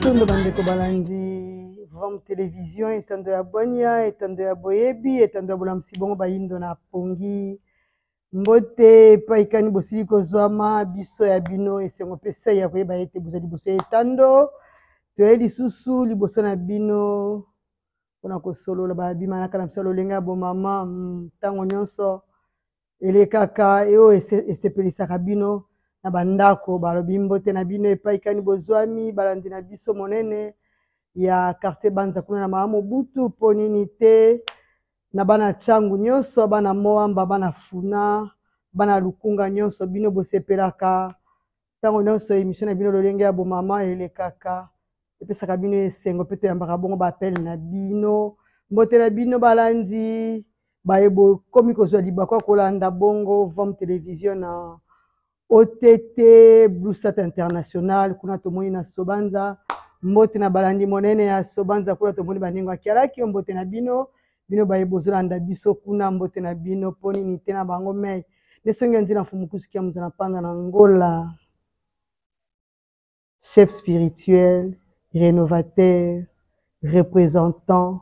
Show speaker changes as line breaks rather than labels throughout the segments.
Matondo bandeko balandi Vom Télévision etando ya Bonia etando ya Boyebi etando ya Bolamsi bongo bayindo na pongi mbote paikani bosili kozwama biso ya bino esengo pesa ya koyeba ete bozali boso etando toye lisusu liboso na bino mpona kosolola babimanaka na biso lolenga ya bomama ntango nyonso elekaka oyo esepelisaka bino na bandako balobi mbote na bino epaikani bozwami balandi na biso monene ya quartier Banza kuna na malamu butu mpo nini te na bana changu nyonso bana moamba bana funa bana lukunga nyonso bino bosepelaka ntango nyonso émission na bino lolenge ya bomama elekaka epesaka bino esengo mpe toyambaka bongo baapele na bino mbote na bino balandi bayebo komi kozwa libakwa kolanda bongo Vom Télévision na OTT Bluesat International kuna tomoni na Sobanza mbote na balandi monene ya Sobanza kuna tomoni baningo akialaki mbote na bino bino bayebozolanda biso kuna mbote na bino poni nite na bango mai nesongi nzina fumukusikia mzana panda na Ngola chef spirituel rénovateur représentant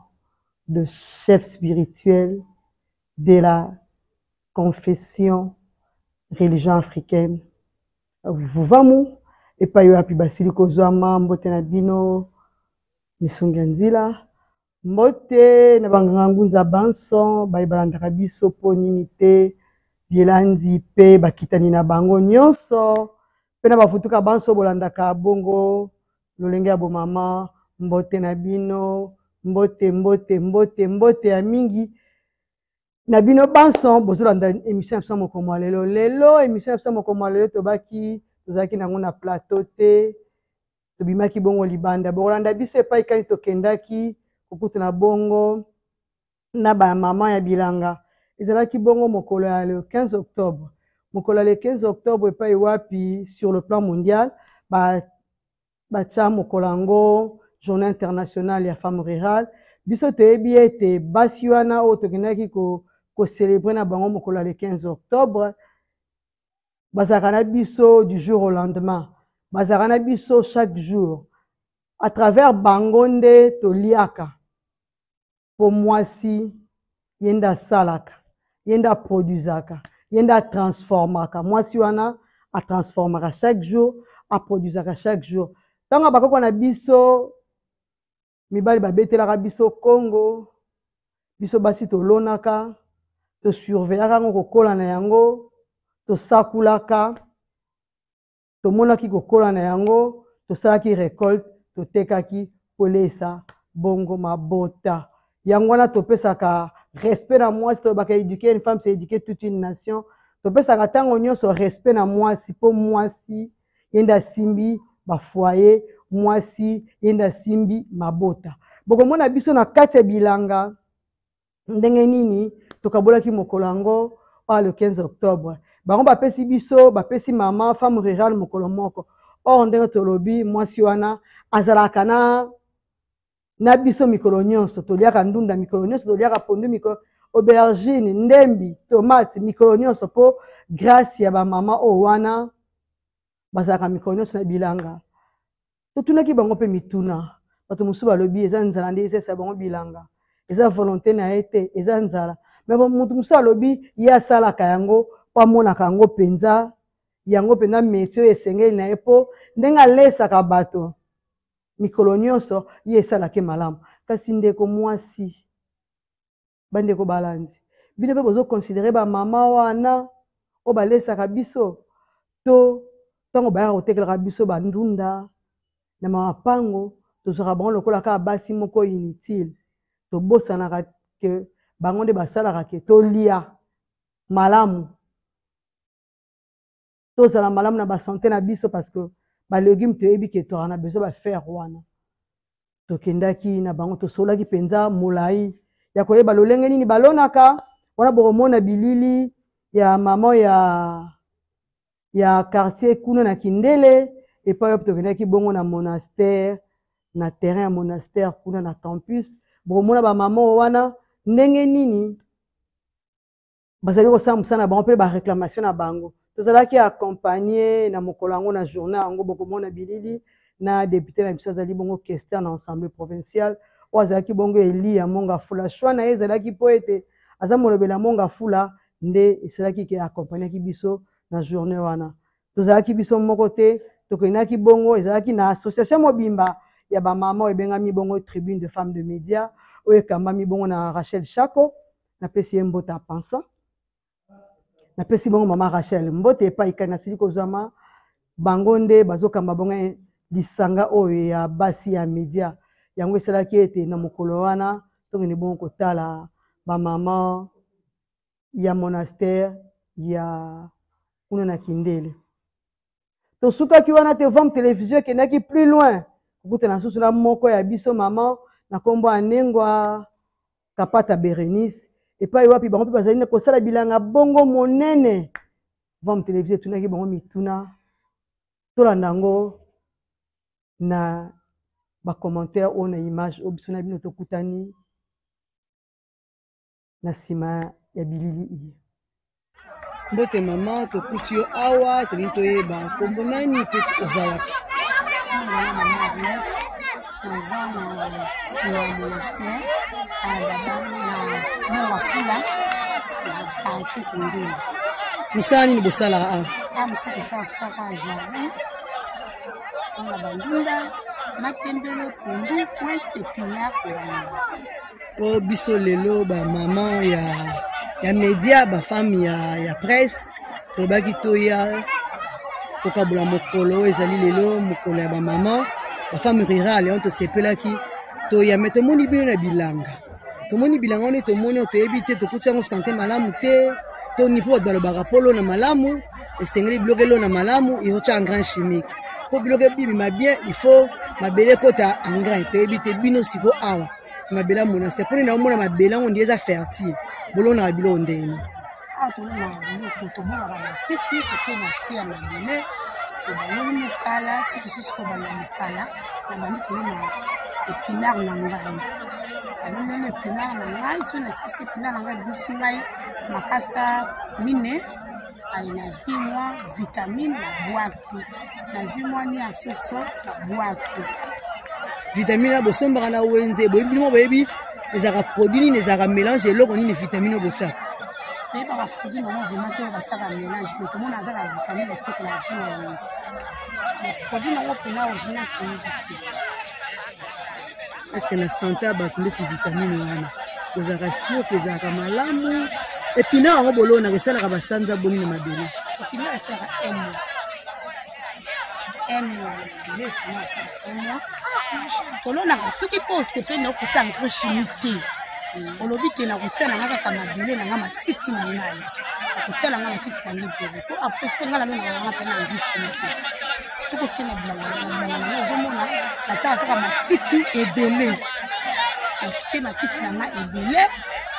de chef spirituel de la confession religion africaine vuvamu epai wapi basili kozwama mbote na bino misongi ya nzila mbote na banganga ngunza banso balandaka biso mpo nini te bilandi mpe bakitani na bango nyonso mpe na bafutuka banso bolandaka bongo lolenge ya bomama mbote na bino mbote ya mingi na bino banso bozolanda émission ya biso mokomo ya lelo émission ya biso mokomo ya lelo tozalaki nango na plateau te tobimaki bongo libanda bokolanda biso epai kani tokendaki kokuta na bongo na bamama ya bilanga ezalaki bongo mokolo ya le 15 octobre mokolo ya le 15 octobre epai wapi sur le plan mondial batia mokolo yango journée internationale ya femme rurale biso toyebi ete basi wana oyo tokendaki célébrer na bango mokolo le 15 octobre bazalaka na biso du jour au lendemain bazalaka na biso chaque jour à travers bango nde toliaka po mwasi yenda salaka yenda produisaka yenda transformaka mwasi wana a transformaka chaque jour a produisaka chaque jour ntango bakoko na biso mibali babetelaka biso Congo biso basi tolonaka to surveillaka ngo kokola na yango to sakulaka to monaki kokola na yango to salaki récolte to tekaki polesa bongo mabota yango wana to pesaka respect na mwasi to baka éduquer une femme c'est éduquer toute une nation to pesaka tango nyonso respect na mwasi po mwasi yenda simbi ba foyer mwasi yenda simbi mabota boko mona biso na kati ya bilanga ndenge nini tokabolaki mokolo yango le 15 octobre bango bapesi biso bapesi mama femme rurale mokolo moko or ndenge tolobi mwasi wana azalaka na biso mikolo nyonso toliaka ndunda mikolo nyonso toliaka pondu mikolo aubergine ndembi tomate mikolo nyonso po grâce ya bamama oyo wana bazalaka mikolo nyonso na bilanga totunaki bango mpe mituna bato mosusu balobi eza nzala nde esesa bango bilanga eza volonté na ye te eza nzala me moto mosusu alobi ye asalaka yango po amonaka yango mpenza métier oyo esengeli na ye mpo ndenge alesaka bato mikolo nyonso ye esalaki malamu kasi ndeko mwasi bandeko balandi bino mpe bozokonsidere bamama wana oyo balesaka biso to ntango bayaka kotekelaka biso bandunda na mapango tozwaka bango lokola kaka basi moko inutile tobosanaka ke bango nde basalaka ke tolia malamu tozala malamu na basanté na biso parce que balégume toyebi ke toaka na besoin bafer wana tokendaki na bango tosolaki mpenza molai ya koyeba lolenge nini balonaka wana bokomona bilili ya mama ya quartier kuna na Kindele epai oyo tokendaki bongo na monastère na terrain ya monastère kuna na campus bokomona bamama wana ndenge nini bazali kosala mosala na bango mpe baréclamation na bango tozalaki accompagné na mokolo yango na journée yango bokomona bilili na député na biso azali bongo question na assemblée provinciale o azalaki bongo Eli ya Monga Fula choix na ye ezalaki po ete aza molobela Monga Fula nde esalaki ke accompagnaki biso na journée wana tozalaki biso moko te tokendaki bongo ezalaki na association mobimba ya bamama oyo ebengami bongo tribune de femmes de médias oyo ekambami bongo na Rachel Chako napesi ye mbote apansa napesi bongo mama Rachel mbote epai kani nasili kozwama bango nde bazokamba bongo lisanga oyo ya basi ya média yango esalaki ete na mokolo wana tokende bongo kotala bamama ya monastère ya kuna na Kindele tosukaki wana te vom télévision ekendaki plus loin kokutana susu na moko ya biso mama na kombo anengwa Kapata Berenice epai wapi bango mpe bazali kosala bilanga bongo monene vom télévision etunaki bango mituna tolanda yango na bacommentaire oyo na image oyo biso na bino tokutani na nsima ya bilili iyi mbote mama tokuti yo awa tolingi toyeba nkombo nani mpe oza wapi
naza na nsima ya monastère na Mongafula quartier Kindele.
mosala nini bosalaka awa
mosala tosalaka jardin na bandunda matembele pondu pointe épinard ngana
po biso lelo bamama ya média bafemme ya presse tolobaki toya kokabola mokolo ezali lelo mokolo ya bamama bafemme rurale oyo tosepelaki toya me tomoni bino na bilanga tomoni bilanga wana tomoni toyebi te tokuti yango sante malamu te toni mpo bato balobaka polo na malamu esengeli biloko elo na malamu eotya engrais chimique mpo biloko ebibima bien il faut mabele ekota engrais toyebi te bino siko awa mabele ya monastère mponi na omona mabele yango ndi eza fertile bolonaka biloko ndeni
tolonaka biloko tobongaka bakiti totie na se ya mabele tobaloni mokala ti tosusu kobanda mokala na bandi kolona épinard na ngai alomona épinard na ngai so na sisi épinard na ngai ebimisi ngai makasa mine ali nazwi mwa vitamine na bwaki nazwi mwa ni ya soso na bwaki
vitamine ya bosombaka na wenze boyebi bino boyebi ezalaka produit nini ezalaka mélange eloko nini vitamine oyo botiaka
toyebaka produit nango vraimen te oyo batiaka mélange me tomona aza na vitamine etekela nazwi na wenze produit nango mpena original toyebi te
eske na sante ya bato ndeti vitamine wana kozalaka sur ke ezalaka malamu epina yango bolonaka esalaka basanza boni na mabele
epina esalaka tolonaka soki mpo osepeli na okotia engrais chimique te olobi te nakotia nanga kaka mabele nanga matiti na ngai nakotia nanga matiti na ngai bebe po apres mpe ngai nalonaka nanga mpena engrais chimique soki oke na bilanga nango ozomona natiaka kaka matiti ebele natie matiti na ngai ebele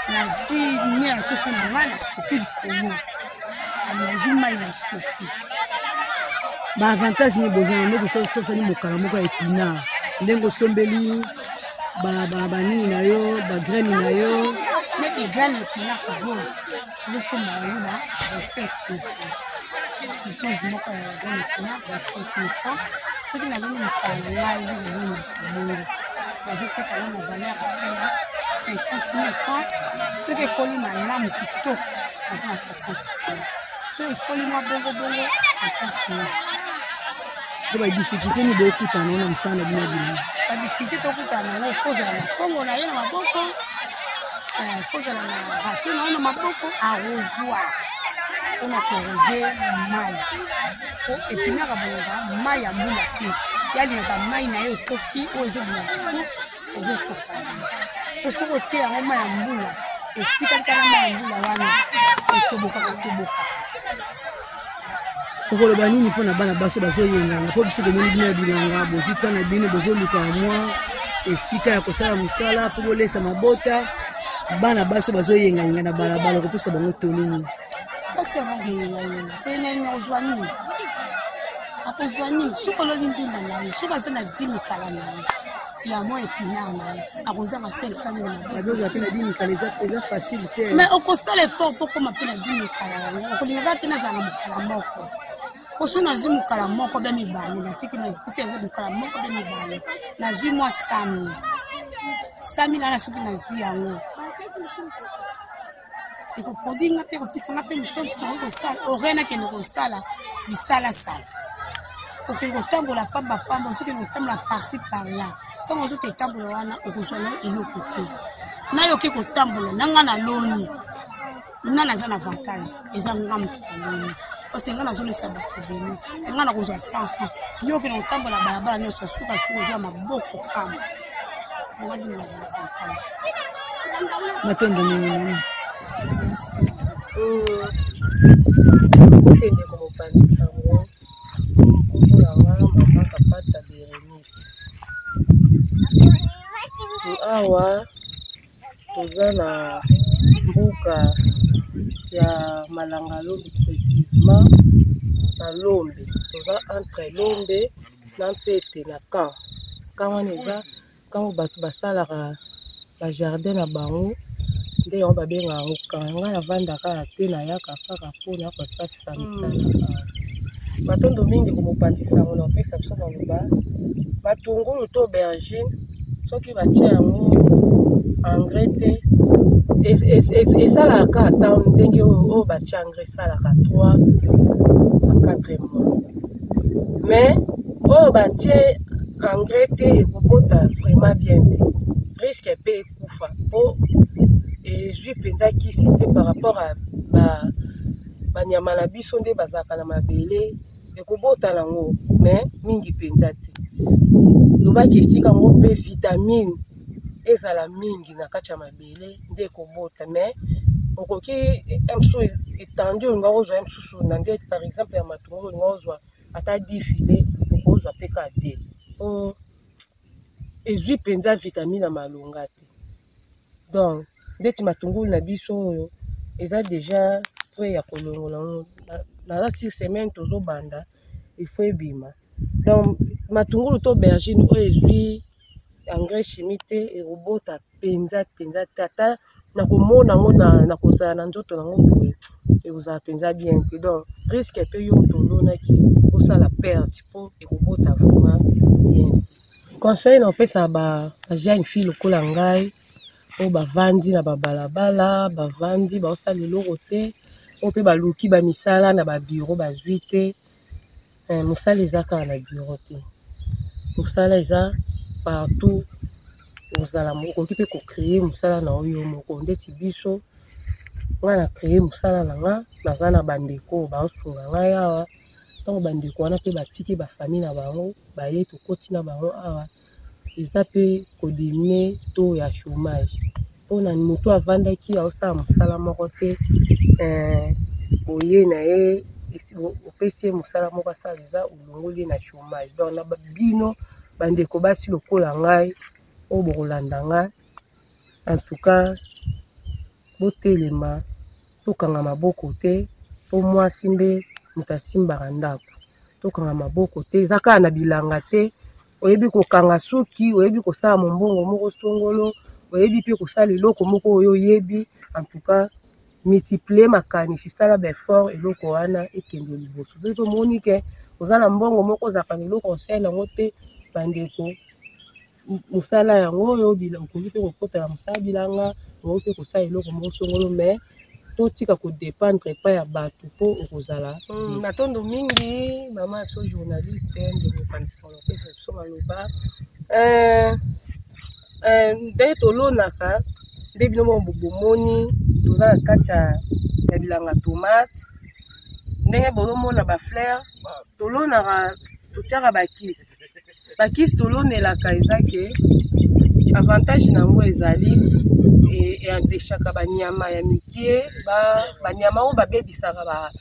nazwi nie ya soso na ngai nasopi likolo nazwi mai na sopi
baavantage ni bozala ndenge osali mokala moko ya épinard ndenge osombeli banini na yo bagraine na yo
neti graine épinard rose lesomba yo na recette ipose moko ya graine épinard recette mifo soki naloni mokala na ngai naloni bongo nazoteka ngo na valeur ya 50 000 francs soki ekoli malamu kitoko nakona 60 soki ekoli mwa bongo 50 000
po badifficulté ni bokutana na mosala na bino bino
badifficulté tokutana yango fozala na kongo na ye na maboko fozala na rate na ye na maboko arrosoir mpona korose mai po epinaka bolonga mai ya mbula te yalingaka mai na ye otoki oyo ezobimaka su ezosokana po soki otie yango mai ya mbula etikali kaka mai ya mbula wana etobokaka
okoloba nini mpona bana basi bazoyenganga mpo biso tomoni bino ya bilanga bozwi na bino bozoluka mwa esika ya kosala mosala mpo bolesa mabota bana basi bazoyengayenga na balabala kopesa bango tonini
ozwa nini akozwa nini soki ololi ndunda na ye soki aza na 10 mikala na ye ya mwa épinard na ye akozanga 500 000
abozala mpe na 10 mikala eza facile te
mais okosala effort mpo koma mpe na 10 mikala yango okolingaka te nazala na mokala moko Poso na zi mukala moko be mibale na tiki na pisi na mukala moko be mibale na zi mwa sami na suki na zi yango eko produit nga pe ko pisa nga pe musomo na ko sala orena ke ko sala bisala sala ko ke ko tambola pamba soki ko tambola par-ci par-là tango zo te tambola wana okozala eloko te na yo ke ko tambola nanga na loni nga na za na avantage eza nga mutu loni parce que nga na zolesa bato bini nga na kozwa 100 francs yo ke na kotambola balabala nyonso suka ozwa maboko pamba nga ndi na avantage
matondo mingi
okende komopandisa ngo okolanga mama kapata Bérénice awa toza na mbuka ya Malanga Lombe précisement na Lombe toza entre Lombe na Mpete na Camp wana eza ntango bato basalaka bajardin na bango nde yango babenga yango camp ngai navandaka te nayaka kaka mpona kosalisa misala matondo mingi komopandisa yango na opesa biso maloba matungulu to aubergine soki batia yango engrais te esalaka ata ndenge oyo batia engrais esalaka 3 à 4 mois mais oyo batie engrais te ekobota vraiment bien te risque mpe ekufa mpo ezwi mpenza kisi te par rapport à banyama na biso nde bazalaka na mabele ekobota nango mais mingi mpenza te lobaki esika yango mpe vitamine ezala mingi na kati ya mabele nde ekobota mais okoki msusu etendu olinga kozwa msusu na nde par exemple ya matungulu olinga kozwa ata 10 filet okozwa mpe ka te po ezwi mpenza vitamine na malonga te donc ndeti matungulu na biso oyo eza deja pre ya kolongola ngo naza 6 semaines tozobanda ifo ebima donc matungulu to aubergine oyo ezwi engrais chimique te ekobota mpenza te ata na komona ngo na kozala na nzoto nango boye ekozala mpenza bien te donc risque mpe yo tolonaki osala perte mpo ekobota vraiment bien conseil na opesa bajeune fille lokola ngai oyo bavandi na babalabala bavandi baosala eloko te oyo mpe baluki bamisala na babiro bazwi te mosala eza kaka na biro te mosala eza partout ozala okoki mpe kocreye mosala na oyo moko ndeti biso ngai na creye mosala na nga naza na bandeko baosunga ngai awa ntango bandeko wana mpe batiki bafamille na bango baye tokoti na bango awa eza mpe kodimine to ya chômage mpona moto avandaki aosala mosala moko te boye na ye opesi ye mosala moko asala eza olongoli na chômage donc na bino bandeko basi lokola ngai oyo bokolanda ngai en tout cas botelema tokanga maboko te po mwasi nde moto asimbaka ndako tokanga maboko te eza kaka na bilanga te oyebi kokanga suki oyebi kosala mombongo moko songolo oyebi mpe kosala eloko moko oyo oyebi en tout cas multiplier makanisi sala befort eloko wana ekende liboso soki tomoni ke oza na mbongo moko ozalaka na eloko osala yango te bandeko mosala yango oyo okoki mpe kokota na mosala bilanga okoki mpe kosala eloko moko songolo mais totika kodépendre epai ya bato mpo okozala natondo mingi mama so journaliste ndekopandisa lopesa biso maloba nde tolonaka nde bino moko bomoni toza na kati ya bilanga tomate ndenge bozomona bafleur tolonaka totiaka bakisi tolonelaka eza ke avantage nango ezali empeshaka banyama ya mikie banyama oyo babebisaka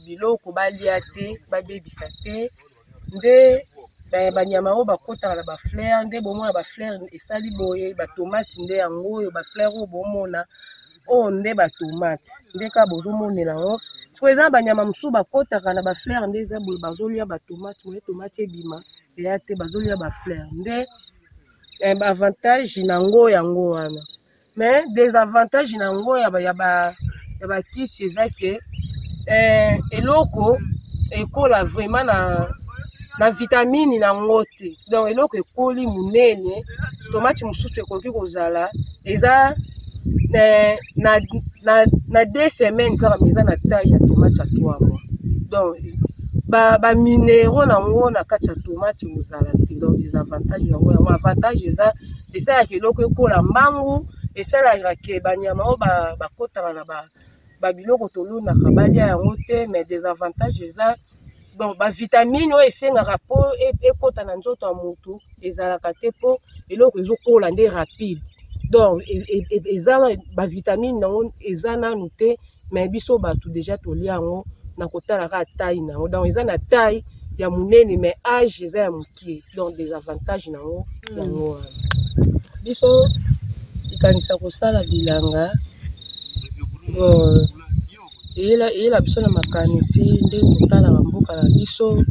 biloko balia te babebisa te nde banyama oyo bakotaka na bafleur nde bomona bafleur esali boye batomate nde yango oyo bafleur oyo bomona oyo nde batomate nde kaka bozomonela yango so eza banyama mosusu bakotaka na bafleur nde eza boye bazolia batomate moye tomate ebima eya te bazolia bafleur nde baavantage nango yango wana mais désavantage nango ya bakisi eza ke eloko ekola vraiment na vitamine nango te. Donc eloko ekoli munene tomate mosusu ekoki kozala eza na 2 semaines kaka eza na taille ya tomate ya 3 mois. Donc ba minéraux nango na kati ya tomate kozala te. Donc des avantages yango avantage eza esalaka eloko ekola mbangu, esalaka ke banyama oyo bakotaka na babiloko tolunaka balia yango te. Mais des avantages eza bon bavitamine oyo esengaka mpo ekota na nzoto ya motu ezalaka te mpo eloko ezokola nde rapide. Donc eza bavitamine nango eza nanu te. Mais biso bato deja tolia yango na kotala kaka taille nango. Donc eza na taille ya munene mais âge eza ya mokie. Donc des avantages nango yango biso ikanisa kosala bilanga eyela biso na makanisi nde totalaka mboka na biso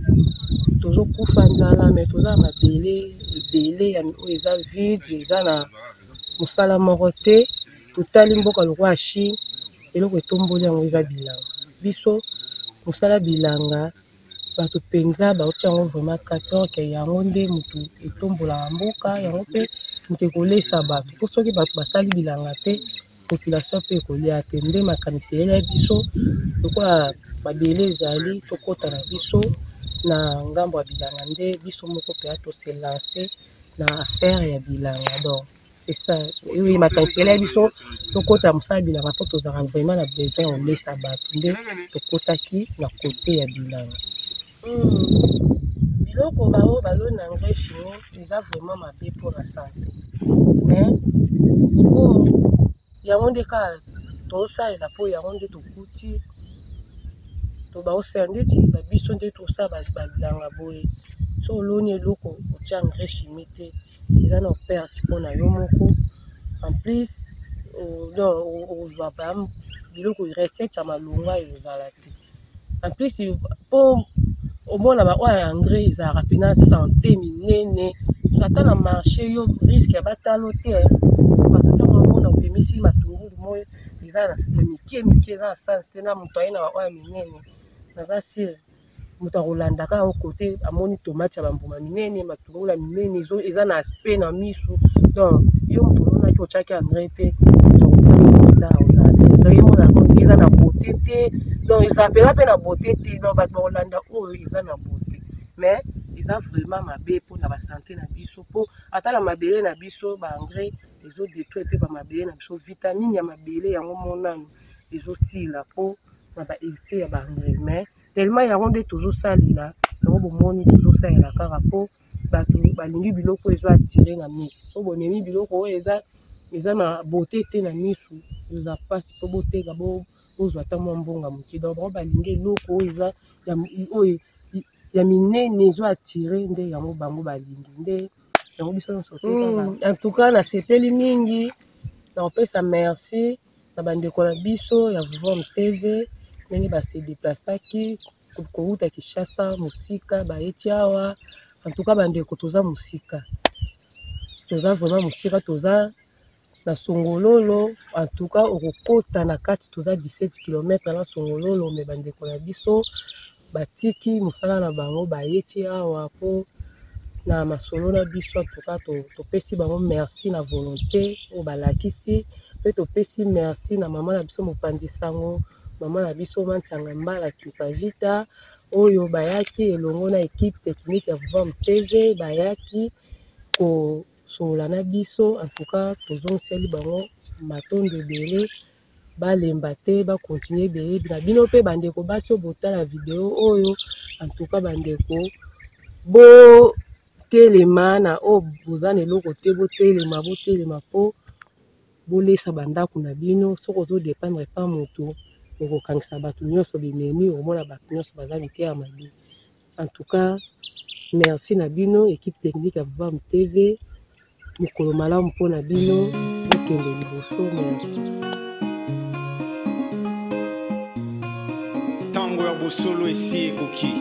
tozokufa nzala. Mais toza mabele ebele oyo eza vide eza na mosala moko te. Totali mboka lokwa Chine eloko etomboli yango eza bilanga. Biso mosala bilanga bato mpenza bauti yango vraiment 14 yango nde motu etombolaka mboka yango mpe moto ekolesa bato mpo soki bato basali bilanga te population mpe ekolia te. Nde makanisi eyela biso lokola mabele ezali tokota na biso na ngambo ya bilanga nde biso moko mpe atose lance na affaire ya bilanga. Donc c'est ça oui makanisi eyela biso tokota mosala bilanga mpo tozalaka vraiment na besoin olesa bato nde tokotaki na kote ya bilanga. Biloko bao baloni na engrais chimique eza vraiment mabe mpona santé. Mais yango nde kaka tosalela mpo yango nde tokuti tobaosala ndeti babiso nde tosala babilanga boye. So oloni eloko otia engrais chimique te eza na perte mpona yo moko. En plus ozwa biloko recette ya malonga ezala te. En plus mpo omona baoyo ya engrais ezalaka mpena santé minene. Ata na marché yo risque ya batalo te. Batomona opemisi matungulu moyo eza na mike eza na sanse te na moto aye na baoyo ya minene naza sire moto akolanda kaka okote amoni tomate ya bambuma minene matungulu ya minene eza na aspect na misu. Donc yo moto omonaki otiaki engrais te eza na beauté te. Donc ezapela mpe na beauté te. Donc bato bakolanda oyo eza na beauté. Mais eza vraiment mabe mpona basanté na biso mpo ata na mabele na biso baengrais ezodetruire mpe bamabele na biso. Vitamine ya mabele yango monano ezosila mpo na baexcès ya baengrais. Mais tellement yango nde tozosalela yango bomoni tozosalela kaka mpo bato balingi biloko ezoatire na miso. So bomemi biloko oyo eza na beauté te na misu eza mpasi mpo boteka bozwa ata mwa mbonga moke. Donc bango balingi eloko oyo eza oyo ya minene ezoatire nde yango bango balingi nde yango biso nyonso te. En tout cas nasepeli mingi na kopesa merci na bandeko na biso ya Vivons TV ndenge base deplasaki kouta Kinshasa mosika bayeti awa. En tout cas bandeko toza mosika toza vraiment mosika toza na Songololo. En tout cas okokota na kati toza 17 km na Songololo. Me bandeko na biso batiki mosala na bango bayeti awa mpo na masolo na biso. En tout cas topesi bango merci na volonté oyo balakisi mpe topesi merci na mama na biso mopanzi sango mama na biso Mansanga Mbala Kipavita oyo bayaki elongo na équipe technique ya Vivons TV bayaki kosola na biso. En tout cas tozongiseli bango matondo ebele balemba te bakontinue ebele na bino mpe bandeko basi oyo botala video oyo. En tout cas bandeko botelema na oyo boza na eloko te botelema mpo bolesa bandako na bino. Soki ozodépendre pa moto okokangisa bato nyonso bimemi omona bato nyonso baza mike ya mabe. En tout cas merci na bino équipe technique ya Vivons TV. Mokolo malamu mpona bino bokende liboso. Merci.
Tango ya bosolo esi ekoki.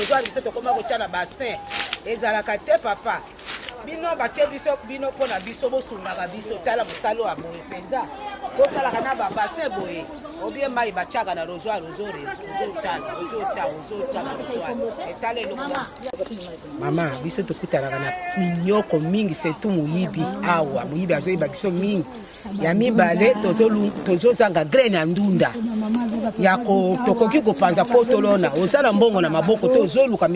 rosoir biso tokoma kotia na bassin ezalaka te papa bino batie biso bino mpona biso bosungaka biso tala mosalo ya boye mpenza bosalaka na babassin boye obie mai batiaka na rosoir ozotya na rosoir etala eloko mama biso tokutanaka na minyoko mingi surtout moyibi awa moyibi azoyiba biso mingi ya mibale tozozanga graine ya ndunda ya tokoki kopanza po tolona osala mbongo na maboko to ozoluka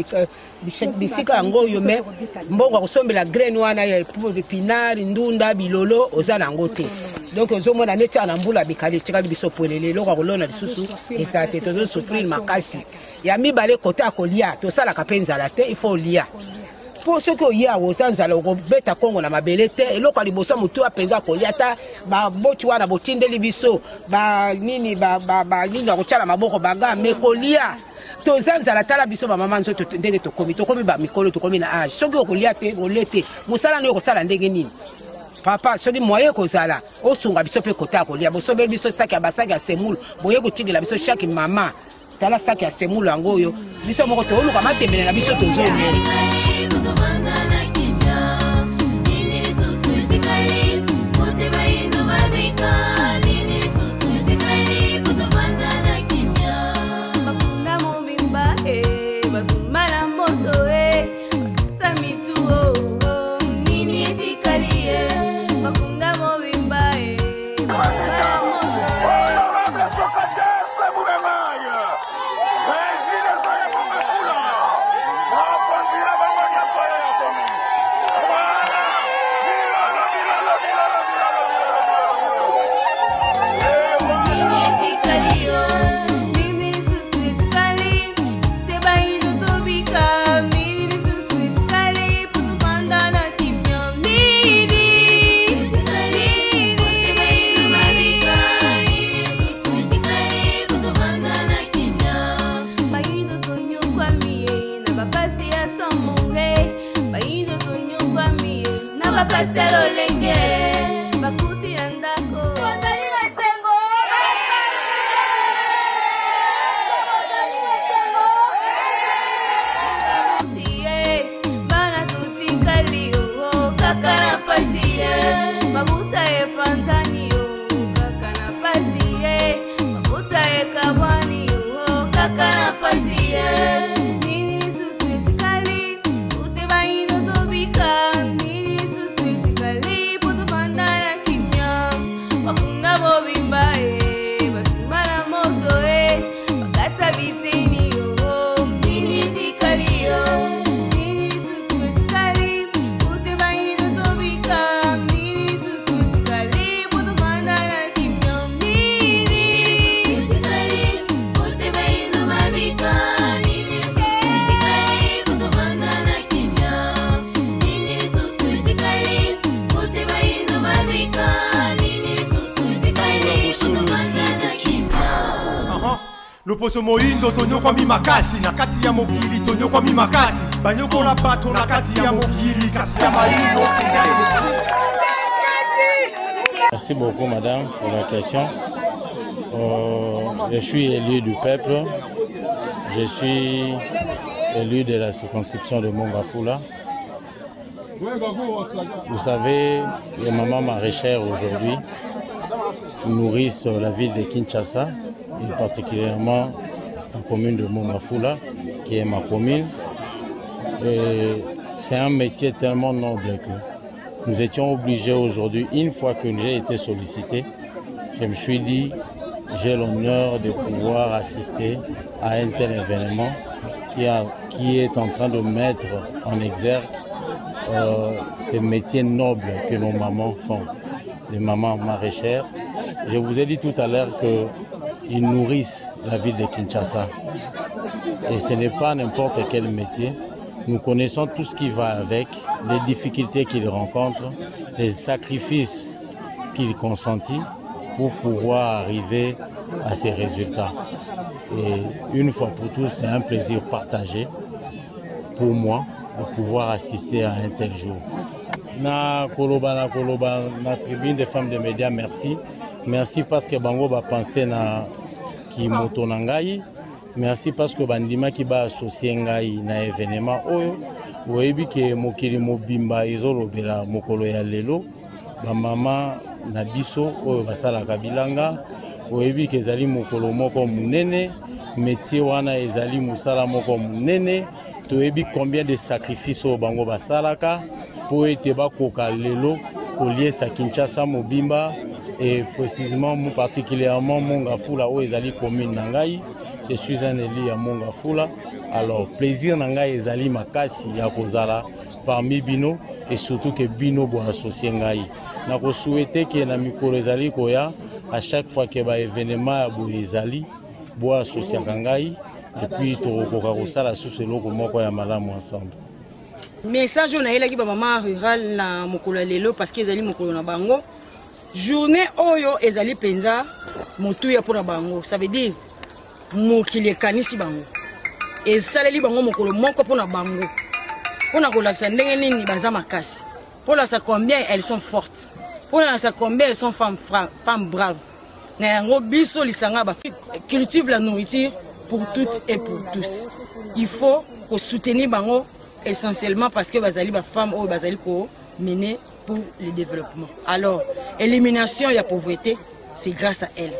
bisika yango oyo me mbongo akosombela graine wana ya pinari ndunda bilolo oza nango te donc ozomona neti na mbula bikali etikali biso polele eloko akolona lisusu ezala te tozosouffrir makasi ya mibale kote akolia tosalaka mpe nzala te ifo olia po soki oya oza nzala okobeta kongo na mabele te eloko ya liboso motu apenza kolia ata baboti wana botindeli biso banini akotyala maboko bagame kolia toza nzala tala biso bamama nzoto ndenge tokomi bamikolo tokomi na age soki okolia te olie te mosala nde okosala ndenge nini papa soki moye kozala osunga biso mpe kota kolia bosobeli biso saki ya basaki ya semulu boye kotigela biso chaque mama tala saki ya semulu yango oyo biso moko tooluka matembele na biso tozolia
Loposo moindo tonyoko mi makasi na kati ya mokili tonyoko mi makasi banyoko la bato na kati ya mokili kasi ya maindo.
Merci beaucoup madame pour la question. Je suis élu du peuple. Je suis élu de la circonscription de Mongafula. Vous savez, les mamans maraîchères aujourd'hui nourrissent la ville de Kinshasa et particulièrement la commune de Mongafula, qui est ma commune. C'est un métier tellement noble que nous étions obligés aujourd'hui, une fois que j'ai été sollicité, je me suis dit, j'ai l'honneur de pouvoir assister à un tel événement qui est en train de mettre en exergue ces métiers nobles que nos mamans font, les mamans maraîchères. Je vous ai dit tout à l'heure qu'ils nourrissent la ville de Kinshasa. Et ce n'est pas n'importe quel métier. Nous connaissons tout ce qui va avec, les difficultés qu'ils rencontrent, les sacrifices qu'ils consentent pour pouvoir arriver à ces résultats. Et une fois pour tous, c'est un plaisir partagé pour moi de pouvoir assister à un tel jour. Na tribune des femmes de médias, merci. Merci parce que Bango va penser na ki moto nangai Merci parce que bandima qui ba associé ngai na événement oyo oyebi ke mokili mobimba ezolobela mokolo ya lelo ba mama na biso oyo basalaka bilanga oyebi ke ezali mokolo moko munene métier wana ezali musala moko munene toyebi combien de sacrifices oyo bango basalaka po ete bakoka lelo koliesa Kinshasa mobimba et précisément particulièrement Mongafula oyo ezali commune na ngai. Je suis un élu à Mongafula. Alors, plaisir nanga ezali makasi ya kozala parmi bino et surtout que bino bo associé ngai. Na ko souhaiter que na mikolo ezali koya à chaque fois que ba événement ya bo ezali bo associé ngai et puis to koka kosala susu loko moko ya malamu ensemble.
Message on a elaki ba maman rural na mokolo lelo parce que ezali mokolo na bango. Journée oyo ezali penza motuya pour na bango. Ça veut dire mokili kanisi bango esaleli bango mokolo moko pona bango pona kolakisa ndenge nini baza makasi pona sa combien elles sont fortes pona sa combien elles sont femmes braves na yango biso lisanga ba cultive la nourriture pour toutes et pour tous. Il faut ko soutenir bango essentiellement parce que bazali ba femmes ou bazali ko mener pour le développement. Alors élimination ya pauvreté, c'est grâce à elles.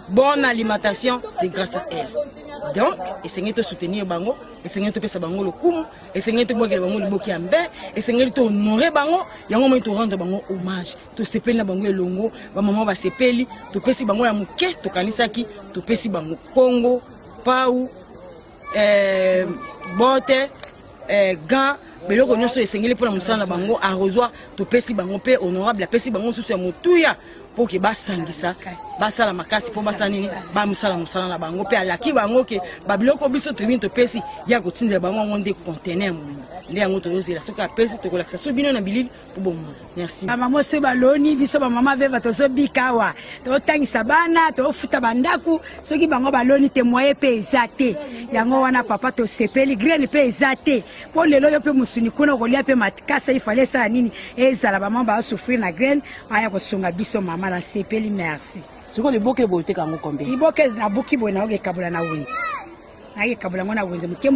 Bonne alimentation, c'est grâce à elle. Donc, essayez de soutenir Bango, essayez de faire Bango le coup, essayez de voir Bango le boki ambe, essayez de honorer Bango, yango mo to rendre Bango hommage. To sepeli na Bango elongo, ba maman ba sepeli, to pesi Bango ya muke, to kanisaki, to pesi Bango Congo, pau, bote, gants, beloko nyonso essayez pour na musala Bango arrosoir, to pesi Bango pe honorable, pesi Bango sous ya motuya. Pour que basangisa basala makasi po basani ba musala musala na bango pe alaki bango ke babiloko biso tribune to pesi ya kotinza bango ngonde conteneur mo ndi yango to zela soka pesi to kolakisa so bino na bilili po bon. Merci
maman se baloni biso ba mama veva to zo bikawa to tangisa bana to futa bandaku soki bango baloni te moye pe ezate yango wana papa to sepeli green pe ezate po lelo yo pe musuni kuna kolia pe matkasa ifale sa nini ezala ba mama ba souffrir na green aya ko sunga biso mama la sepeli. Merci.
Ce que le bouquet boite quand on combien.
Il bouquet na buki bona oge kabula na wenzi. Nage kabula ngona wenzi muke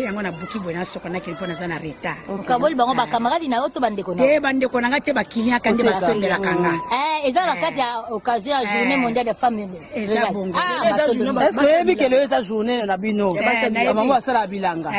yango na buki bona soko na kilipo na zana reta.
Kaboli bango ba camarade na oto bande kona.
Bande kona ngate ba kilia kande ba sombela kanga.
Eza la carte ya occasion ya journée mondiale des femmes.
Eza bongo.
Est-ce que yebi que le journée na bino ba maman asala bilanga.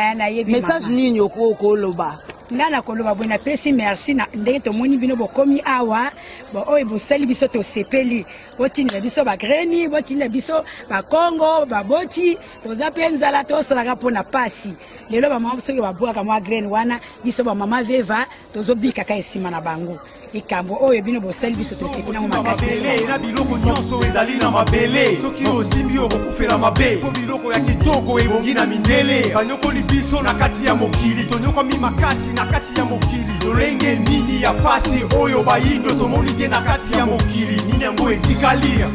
Message nini okoko loba.
Nana koloba bona pesi merci na ndenge to moni bino bokomi awa bo oyo bosali biso to sepeli botini na biso ba greni botini na biso ba Congo ba boti toza penzala to salaka pona pasi lelo ba mama soki ba bwaka mwa greni wana biso ba mama veva tozo bika ka esima na bango ikambo oyo bino bosali biso to sepeli na makasi
na biloko nyonso ezali na mabele soki osimbi okokufela mabe po biloko ya kitoko ebongi na mindele banyokoli biso na kati ya mokili tonyokomi makasi na kati ya mokili lolenge nini ya pasi oyo bayindo tomoni te na kati ya mokili nini yango etikali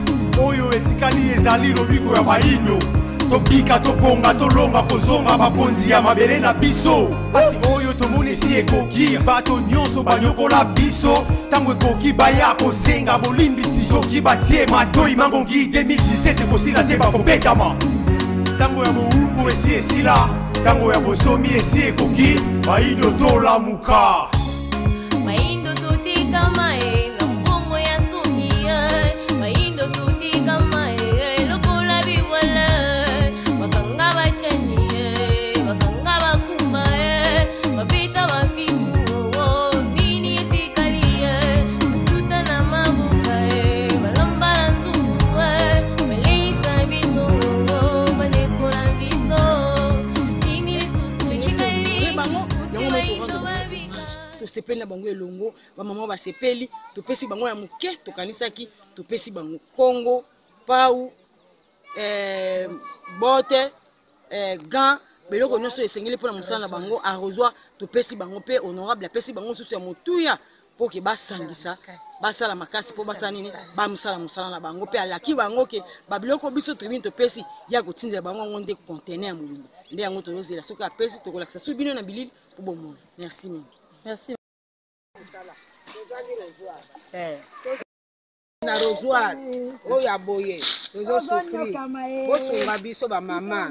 oyo etikali ezali lobiko ya bayindo tobika tobonga tolonga kozonga bakonzi ya mabele na biso pasi oyo tomoni esi ekoki bato nyonso banyokola biso ntango ekoki baya kosenga bolimbisi soki batie matoi mangongi 2017 ekosila te bakobetama ntango ya mowumbu esi esila ntango ya bosomi esi ekoki bayindo tolamuka
bayindo totikama na mbongo ya soni bayindo totikama lokola biwala bakanga bashani bakanga bakumba babita bafimu nini etikali tuta na mabuka balamba na nzungu baleisa biso banekola biso nini lisusu etikali
to sepeli na bango elongo ba maman ba sepeli to pesi bango ya muke to kanisaki to pesi bango Congo pau bote gants beloko nyonso esengeli pona musala na bango arrosoir to pesi bango pe honorable pesi bango susu ya motuya po ke basangisa basala makasi po basala nini ba musala na bango pe alaki bango ke ba biloko biso tribune to pesi ya kotinza bango ngonde conteneur mulungu nde yango to zela soka pesi to kolakisa su bino na bilili po bomo. Merci mingi. Merci.
na rosoir oyo aboye tozosufri bosunga biso bamama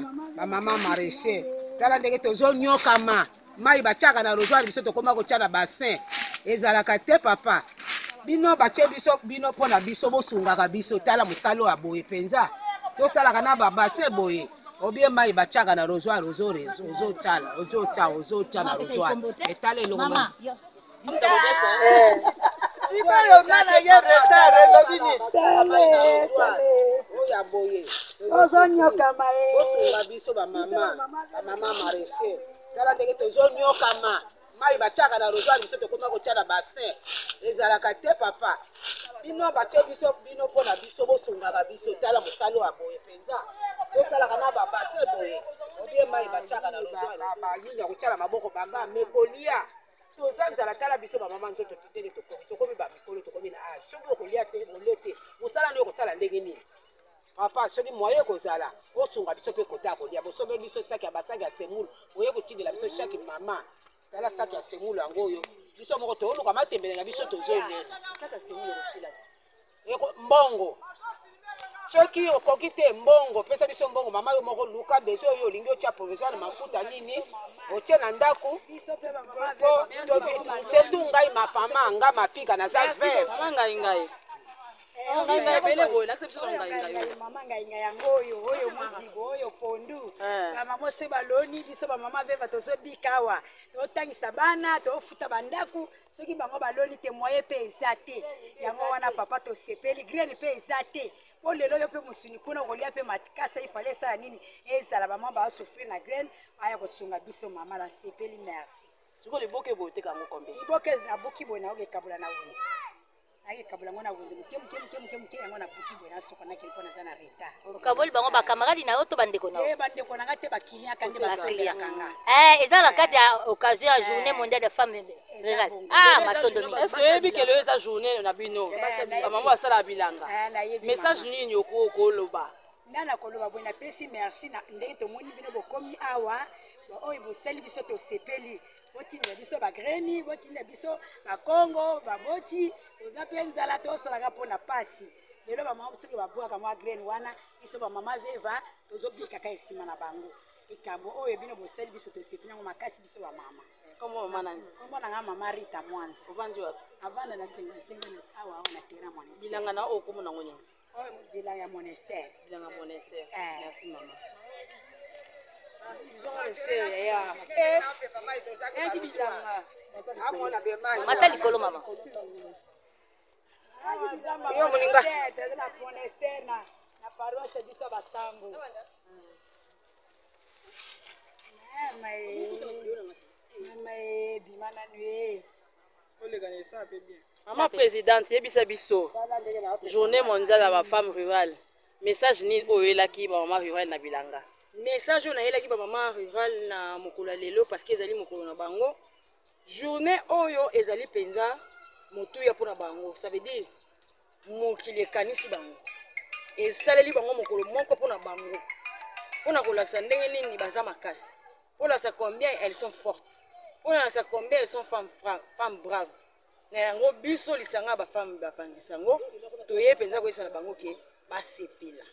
maraîcher tala ndenge tozonyokama mai batiaka na rosoir biso tokóma kotia na bassin ezalaka te papa bino batie biso bino mpo na biso bosungaka biso tala mosala oyo aboye mpenza tosalaka na babassin boye obie mai batiaka na rosoir ozotia na rosoir etala elongo osunga biso bamama maraîcher tala ndenge tozonyokama mai batiaka na rosoir biso tokóma kotia na bassin ezalaka te papa bino batie biso bino mpo na biso bosungaka biso tala mosala oyo aboye mpenza tosalaka na babassin boye obie mai batiaka na rosoir bayini ya kotia na maboko banga mekolia toza nzala tala biso bamama nzoto tutele tokomi bamikolo tokomi na age soki okolia te olio te mosala nde okosala ndenge nini papa soki moye kozala osunga biso mpe kota kolia bosobe biso saki ya basaki ya semulu oye kotindela biso chaque mama tala saki ya semulu yango oyo biso moko tooluka matembele na biso tozoelela saki ya semulu ekosila mbongo soki okoki te mbongo pesa biso mbongo mama yo moko luka bezo oyo olingi otia provision na mafuta nini otie na ndako surtout ngai mapama nga mapika naza vert
mama ngainga yango oyo mudigo oyo pondu bamama oso baloni biso bamama veva tozobika awa totangisa bana tofuta bandako soki bango baloni te moye mpe eza te yango wana papa tosepeli graine mpe eza te po lelo yo mpe mosuni kuna kolia mpe makasa ifale esala nini ezala bamama baosofrir na graine aya kosunga biso mama nasepeli merci
siko liboke boye otekango kombe
liboke nabuki boye naokekabula na wenze nakekabula ngo na wenze moke yango nabuki boye nasokonaki mpo naza na retard
okaboli bango bakamaradi na yo to bandeko na yo
bandeko nanga te bakiliaka nde basambelaka nga
eza na kati ya occasion ya journée mondiale de femme rurale matondo mingi
est-ce que oyebi kelo eza journée na bino bamama basala bilanga message nini okoloba
nana koloba boye napesi merci na ndenge tomoni bino bokomi awa oyo bosali biso tosepeli botinela biso bagreni botinela biso bakongo baboti toza mpe nzala tosalaka mpona pasi lelo bamama soki babwaka mwa grene wana biso bamama veva tozobikaka esima na bango likambo oyo bino bosali biso tosepeli yango makasi biso bamama omonanga mama Rita Mwanza avanda na sengasenga awa na terrain monastère
bilanga na okomona ngo nini
bilanga ya monastère
merci mama
mata likolo mama
yo moninga
na monastère na paroisse biso basango
mama présidente yebisa biso journée mondiale ya bafemme rurale message nini oyo oyelaki bamama rurale na bilanga
message oyo nayelaki bamama rurale na mokolo ya lelo parce que ezali mokolo na bango journée oyo ezali mpenza motuya mpona bango ça veut dire mokili ekanisi bango esaleli bango mokolo moko mpona bango mpona kolakisa ndenge nini baza makasi mpona sa combien elles sont fortes mpona sa combien elles sont femmes braves na yango biso lisanga bafemme bapanzisa yango toye mpenza koyesa na bango ke basepela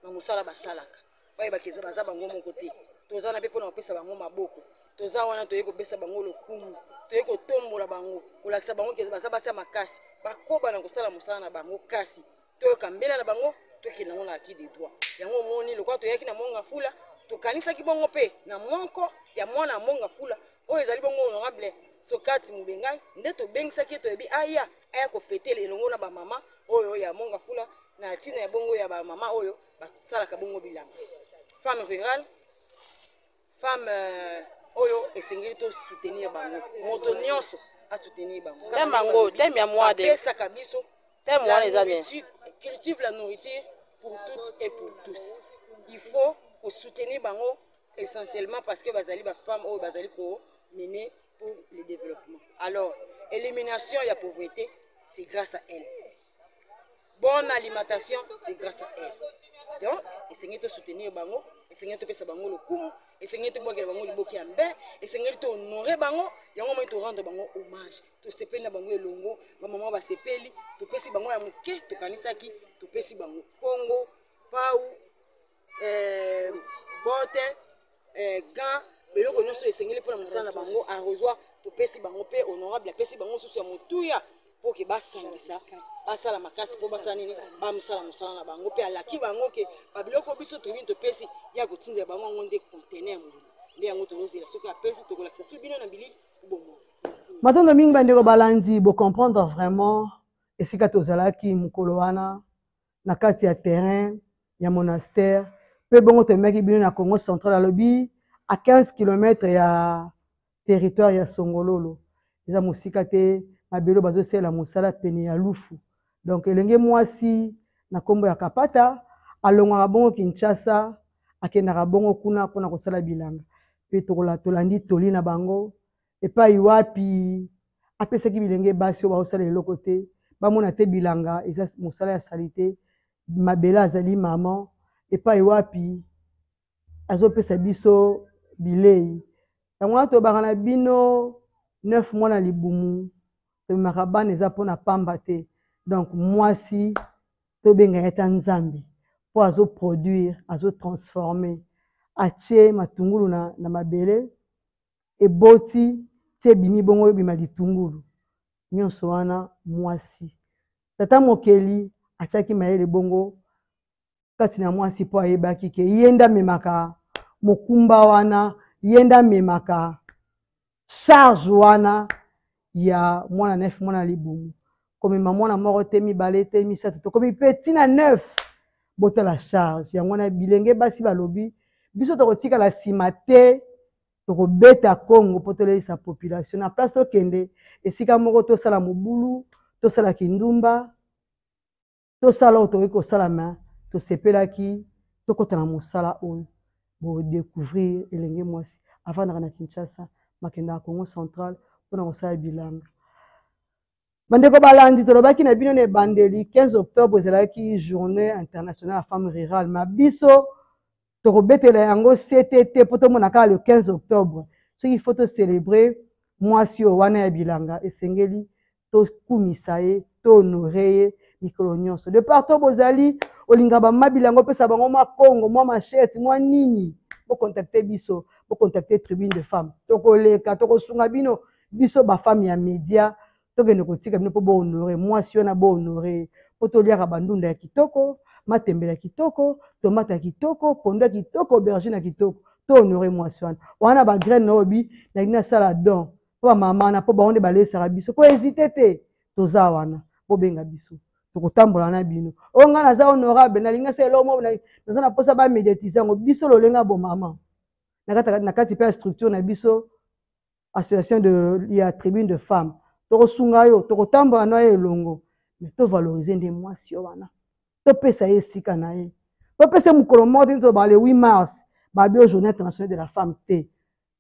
na mosala basalaka bayebaki baza bango moko te toza na mpe mpona kopesa bango maboko toza wana toye kopesa bango lokumu toye kotombola bango kolakisa bango ke baza basi ya makasi bakoba na kosala mosala na bango kasi toyoka mbela na bango tokende yango na acquis de droit yango omoni lokola toyaki na monga fula tokanisaki bongo mpe na moko ya mwana ya monga fula oyo ezali bongo honorable Sokati Mubengai nde tobengisaki toyebi aya kofetela elongo na bamama oyo ya monga fula na ntina ya bongo ya bamama oyo basalaka bongo bilanga femme rurale femme oyo esengeli to soutenir bango moto nyonso a soutenir bango
tembango teme ya mwade
pesaka biso
teme wana eza ne
cultive la nourriture pour toutes et pour tous il faut soutenir bango essentiellement parce que bazali ba femme oyo bazali ko mener pour le développement. Alors, élimination de la pauvreté, c'est grâce à elle. Bonne alimentation, c'est grâce à elle. donc esengeli soutenir bango, esengeli topesa bango lokumu, esengeli tobwakela bango liboki ya mbe, esengeli honore bango, yango moi rendre bango hommage, tosepeli na bango elongo, bamama basepeli, topesi bango ya moke, tokanisaki, topesi bango Kongo, pau, bote, gant, beloko nyonso esengeli mpona mosala na bango arrosoir, topesi bango mpe honorable apesi bango susu ya motuya po ke basangisa basala makasi po basala nini bamosala mosala na bango mpe alaki bango ke babiloko biso tribune topesi ya kotinzela bango yango nde contener molimo nde yango tozozela soki apesi tokolakisa so bino na bilili bomo.
Matondo mingi bandeko balandi bocomprendre vraiment esika tozalaki mokolo wana na kati ya terrain ya monastère mpe bongo tomeki bino na Congo central alobi à 15 km ya territoire ya Songololo eza mosika te mabelo bazosala mosala pene ya lufu donc elenge mwasi na kombo ya Kapata alongwaka bongo Kinshasa akendaka bongo kuna mpona kosala bilanga mpe tolandi toli na bango epai wapi apesaki bilenge basi oyo baosala eloko te bamona te bilanga eza mosala ya sali te mabele azali mama epai wapi azopesa biso bilei yango wana tobaka na bino 9 mois na libumu tomemaka bana eza mpona pamba te donc mwasi tobengaka ata nzambe mpo azoproduire azotransforme atie matungulu na mabele eboti tie ebimi bongo ebima litungulu nyonso wana mwasi tata mokeli atiaki mayele bongo kati na mwasi mpo ayebaki ke ye nde amemaka mokumba wana ye nde amemaka charge wana ya mwana 9 mwana libumu komema mwana moko te mibale te misato tokomi mpe ntina 9 botala charge yango wana bilenge basi balobi biso tokotikala nsima te tokobeta Congo mpo tolelisa population na place tokende esika moko tosala mobulu tosala kindumba tosala oyo tokoki kosalama tosepelaki tokota na mosala oyo bodécouvrir elenge mwasi avandaka na Kinshasa makendaka Congo central mpona kosala bilanga bandeko balandi tolobaki na bino na ebandeli 15 octobre ezalaki journée internationale ya femme rurale ma biso tokobetela yango CTT mpo tomona kaka le 15 octobre soki faut tocélébre mwasi oyo wana ya bilanga esengeli tokumisa ye tohonore ye mikolo nyonso de partout bozali olinga bamama bilanga opesa bango mwa kongo mwa machete mwa nini bocontacte biso bocontacte tribune de femme tokoleka tokosunga bino biso bafemme ya média tokende kotika bino mpo bohonore mwasi wana bohonore mpo toliaka bandunda ya kitoko matembele ya kitoko tomate ya kitoko pondo ya kitoko aubergine ya kitoko tohonore mwasi wana bagraine na obi nalingi nasala don mpo bamama wana mpo bango nde balesaka biso ko hésite te toza wana bobenga biso tokotambola na bino oyo ngai naza honorable nalingi nasala eloko moko naza na mposa bamédiatise yango biso lolenga bomama na kati mpe ya structure na biso association ya tribune de femme tokosunga yo tokotambola na yo elongo mais tovalorize nde mwasi yo wana topesa ye esika na ye topesa mokolo moko te tobaka le 8 mars babi o journée internationale de la femme te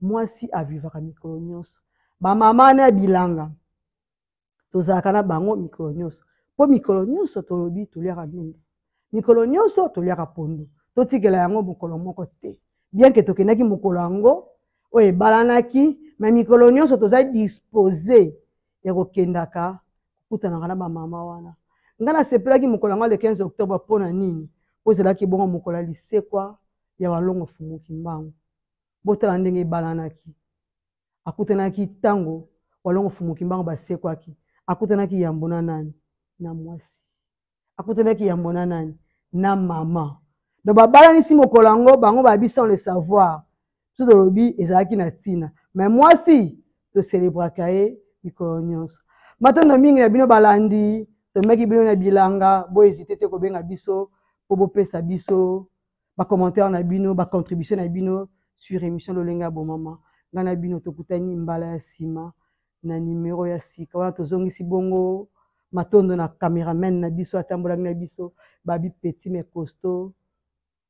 mwasi avivaka mikolo nyonso bamama na ya bilanga tozalaka na bango mikolo nyonso mpo mikolo nyonso tolobi toliaka ndunda mikolo nyonso toliaka pondu totikela yango mokolo moko te bien ke tokendaki mokolo yango oyo ebalanaki me mikolo nyonso toza dispose ya kokendaka kokutanaka na bamama wana ngai nasepelaki mokolo yango le 15 octobre mpona nini po ezalaki bongo mokolo ya lisekwa ya walongo fumuki mbango botala ndenge ebalanaki akutanaki ntango walongo fumuki mbango basekwaki akutanaki yambo na nani na mwasi akutanaki yambo na nani na mama donc babalanisi mokolo yango bango babi sans le savoir so tolobi ezalaki na ntina mais mwasi tocélébraka ye mikolo nyonso matondo mingi na bino balandi tomeki bino na bilanga bohésite te kobenga biso mpo bopesa biso bacommentaire na bino bacontribution na bino sur émission lolenga ya bomama ngai na bino tokutani mbala ya nsima na nimero ya sika wana tozongisi bongo matondo na cameraman na biso atambolaki na biso babi petit mais costaud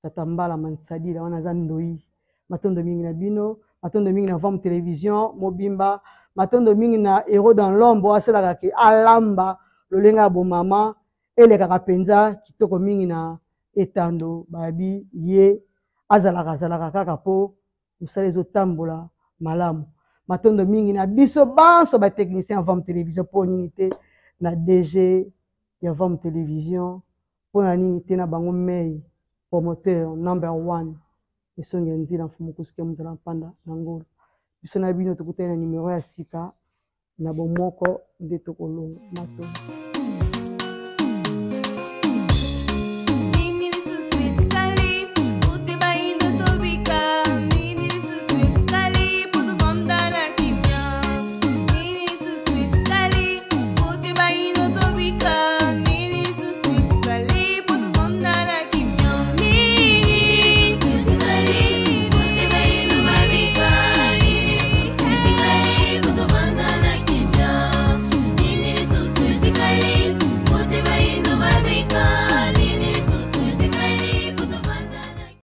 tata mbala mansadila wana aza ndoi matondo mingi na bino matondo mingi na Vom télévision mobimba matondo mingi na héros dans l'ombre asalaka ke alamba lolenga ya bomama elekaka mpenza kitoko mingi na etando babi ye azalaka kaka po mosala ezotambola malamu matondo mingi na biso banso batechnicien ya Vam Télévision mpo nini te na DG ya Vam Télévision mpo na nini te na bango mei promoteur #1 esongi ya nzila mfumu kusuke muzala mpanda na ngolo biso na bino tokutani na numero ya sika na bomoko nde tokolonga matondo